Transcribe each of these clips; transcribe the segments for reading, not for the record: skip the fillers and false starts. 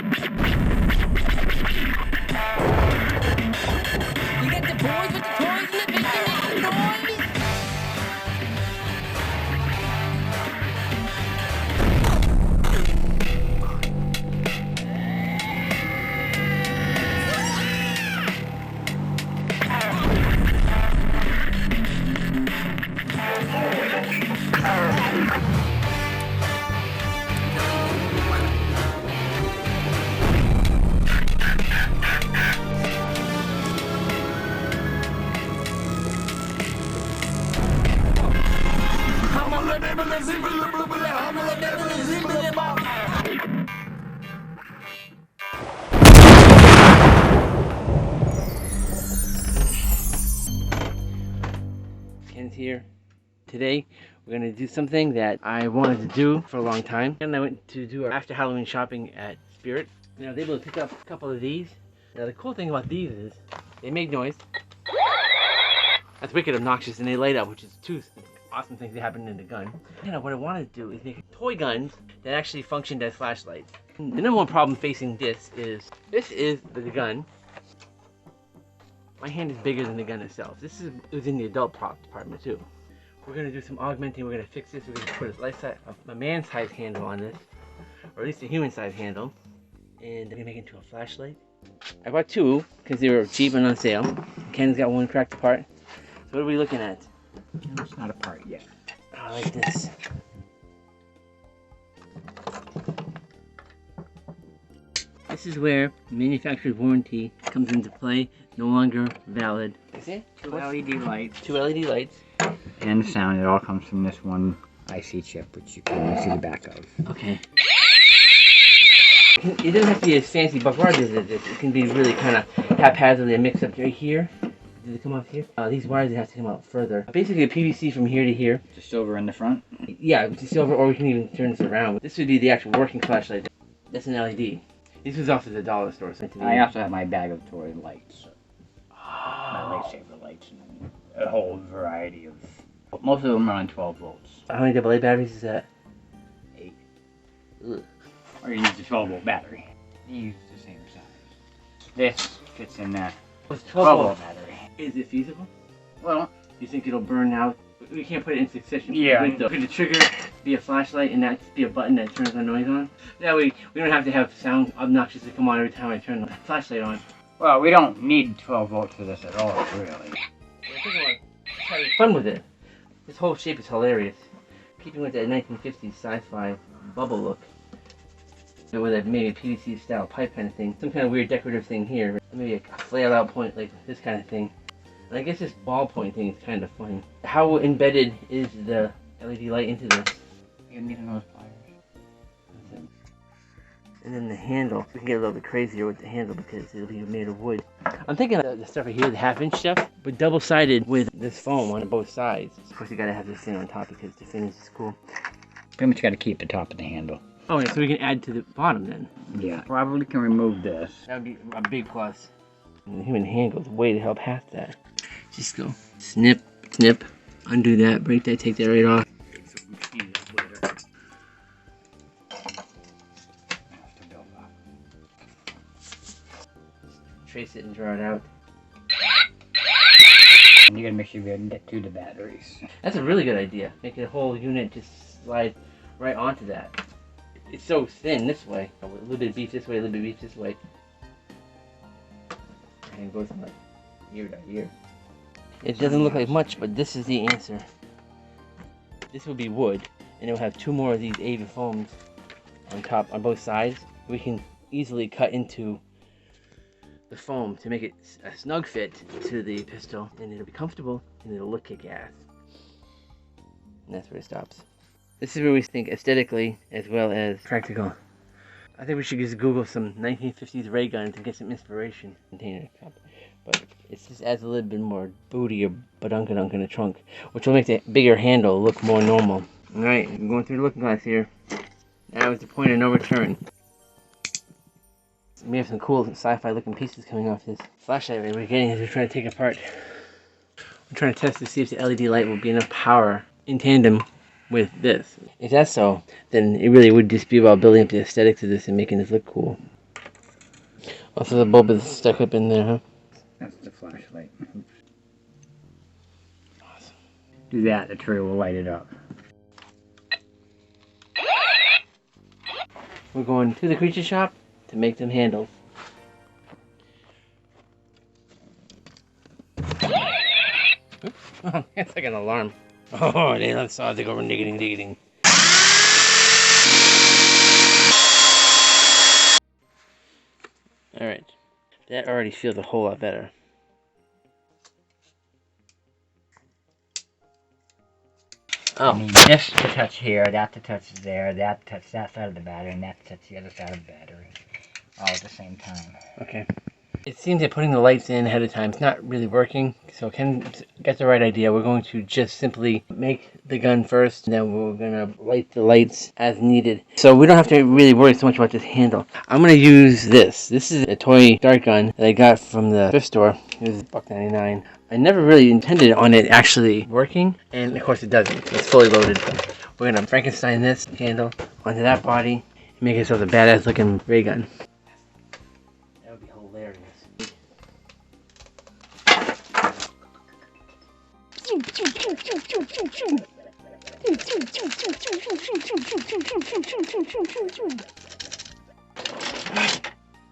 You got the boys with the toys in the basement making noise? Ken's here. Today we're going to do something that I wanted to do for a long time. And I went to do our after Halloween shopping at Spirit. And I was able to pick up a couple of these. Now the cool thing about these is they make noise. That's wicked obnoxious, and they light up, which is two awesome things that happen in the gun. And what I wanted to do is make toy guns that actually functioned as flashlights. The number one problem facing this is the gun. My hand is bigger than the gun itself. This is in the adult prop department too. We're gonna do some augmenting. We're gonna fix this. We're gonna put a man-sized handle on this, or at least a human-sized handle, and we're gonna make it into a flashlight. I bought two because they were cheap and on sale. Ken's got one cracked apart. So what are we looking at? It's not apart yet. I like this. This is where manufacturer's warranty comes into play. No longer valid. Is it? Two LED lights. Two LED lights. And sound. It all comes from this one IC chip, which you can only see the back of. Okay. It doesn't have to be as fancy buckwire as this. It can be really kind of haphazardly mixed up right here. Did it come off here? These wires have to come out further. Basically a PVC from here to here. The silver in the front? Yeah, it's a silver, or we can even turn this around. This would be the actual working flashlight. That's an LED. This was off at the dollar store. So I also have my bag of toy lights. My lightsaber lights and a whole variety of... Most of them are on 12 volts. How many AA batteries is that? 8. Ugh. Or you use the 12 volt battery. You use the same size. This fits in that 12 volt battery. Is it feasible? Well, you think it'll burn out? We can't put it in succession. Yeah. Could the trigger be a flashlight and that be a button that turns the noise on? That way we don't have to have sound obnoxiously come on every time I turn the flashlight on. Well, we don't need 12 volts for this at all, really. We're thinking about having fun with it. This whole shape is hilarious. Keeping with that 1950s sci-fi bubble look. With a maybe PVC style pipe kind of thing. Some kind of weird decorative thing here. Maybe a flail out point like this kind of thing. And I guess this ballpoint thing is kind of fun. How embedded is the LED light into this? You need those pliers. And then the handle. We can get a little bit crazier with the handle because it'll be made of wood. I'm thinking of the stuff right here, the half-inch stuff, but double-sided with this foam on both sides. Of course, you gotta have this thing on top because the finish is cool. Pretty much gotta keep the top of the handle. Oh yeah, so we can add to the bottom then. Yeah, probably can remove this. That would be a big plus. And the human hand goes way to help past that. Just go snip, snip, undo that, break that, take that right off. Trace it and draw it out. And you gotta make sure you get to the batteries. That's a really good idea. Make a whole unit just slide right onto that. It's so thin this way. A little bit of beef this way, a little bit of beef this way. And it goes from like ear to ear. It doesn't look like much, but this is the answer. This will be wood, and it will have two more of these Ava foams on top, on both sides. We can easily cut into the foam to make it a snug fit to the pistol, and it'll be comfortable, and it'll look kick-ass. And that's where it stops. This is where we think aesthetically as well as practical. I think we should just Google some 1950s ray guns and get some inspiration. Container cup. But it just adds a little bit more booty or badunkadunk in the trunk, which will make the bigger handle look more normal. Alright, I'm going through the looking glass here. Now is the point of no return. We have some cool sci-fi looking pieces coming off this flashlight we're getting as we're trying to take apart. I'm trying to test to see if the LED light will be enough power in tandem with this. If that's so, then it really would just be about building up the aesthetics of this and making this look cool. Oh, so the bulb is stuck up in there, huh? That's the flashlight. Oops. Awesome. Do that, the tree will light it up. We're going to the creature shop to make them handles. Oh, that's like an alarm. Oh, they saw they go ring-a-ding-ding-ding. Alright. That already feels a whole lot better. I need this to touch here, that to touch there, that to touch that side of the battery, and that to touch the other side of the battery. All at the same time. Okay. It seems that putting the lights in ahead of time is not really working, so Ken got the right idea. We're going to just simply make the gun first, and then we're going to light the lights as needed. So we don't have to really worry so much about this handle. I'm going to use this. This is a toy dart gun that I got from the thrift store. It was $1.99. I never really intended on it actually working, and of course it doesn't. It's fully loaded. We're going to Frankenstein this handle onto that body and make ourselves a badass looking ray gun. That would be hilarious.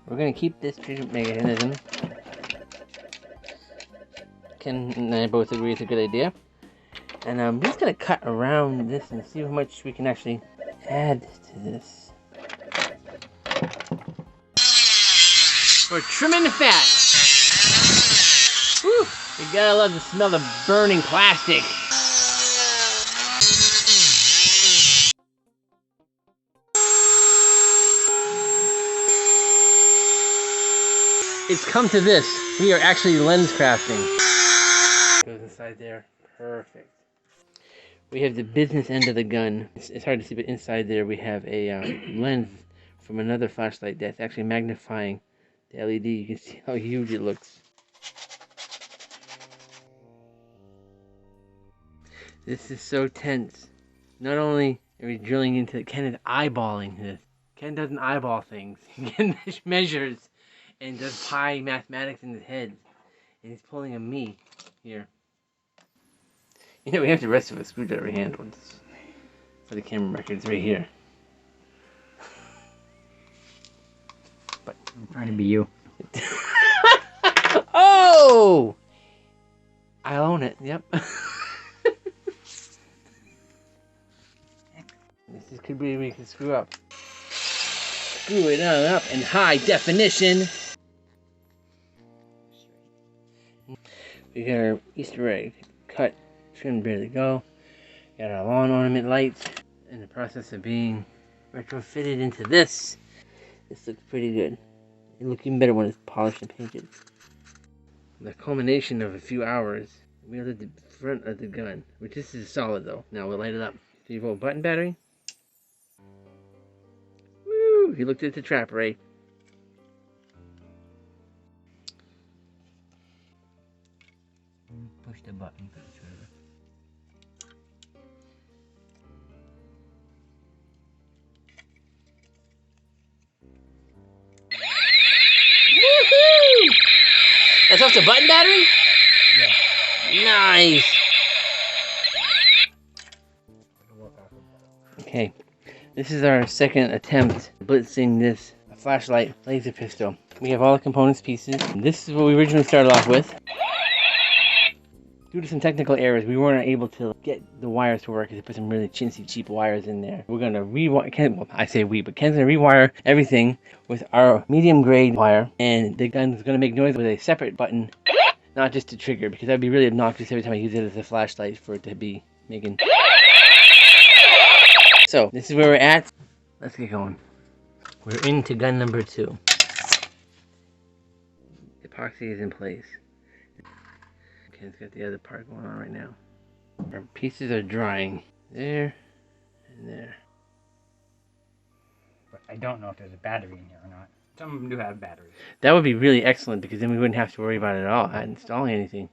We're gonna keep this trigger mechanism. Ken and I both agree it's a good idea. And I'm just gonna cut around this and see how much we can actually add to this. We're trimming the fat. Whew, you gotta love the smell of burning plastic. It's come to this. We are actually lens crafting. Goes inside there. Perfect. We have the business end of the gun. It's hard to see, but inside there we have a lens from another flashlight that's actually magnifying the LED. You can see how huge it looks. This is so tense. Not only are we drilling into it, Ken is eyeballing this. Ken doesn't eyeball things. Ken measures and does pi mathematics in his head. And he's pulling a me here. You know, we have the rest of a screwdriver handle for the camera records right here. But I'm trying to be you. Oh! I own it, yep. This could be we can screw up. Screw it up in high definition. We got our Easter egg cut, trimmed, ready to go. Got our lawn ornament lights in the process of being retrofitted into this. This looks pretty good. It'll look even better when it's polished and painted. The culmination of a few hours, we lit the front of the gun, which this is solid though. Now we'll light it up. 3-volt button battery. Woo! He looked at the trap ray. Push the button for the trigger. Woohoo! That's off the button battery? Yeah. Nice! Okay, this is our second attempt blitzing this flashlight laser pistol. We have all the components pieces. This is what we originally started off with. Due to some technical errors, we weren't able to get the wires to work because they put some really chintzy, cheap wires in there. We're gonna rewire, well, I say we, but Ken's gonna rewire everything with our medium grade wire, and the gun's gonna make noise with a separate button, not just a trigger, because that'd be really obnoxious every time I use it as a flashlight for it to be making. So, this is where we're at. Let's get going. We're into gun number 2. Epoxy is in place. Ken's got the other part going on right now. Our pieces are drying. There and there. But I don't know if there's a battery in here or not. Some of them do have batteries. That would be really excellent because then we wouldn't have to worry about it at all, not installing anything.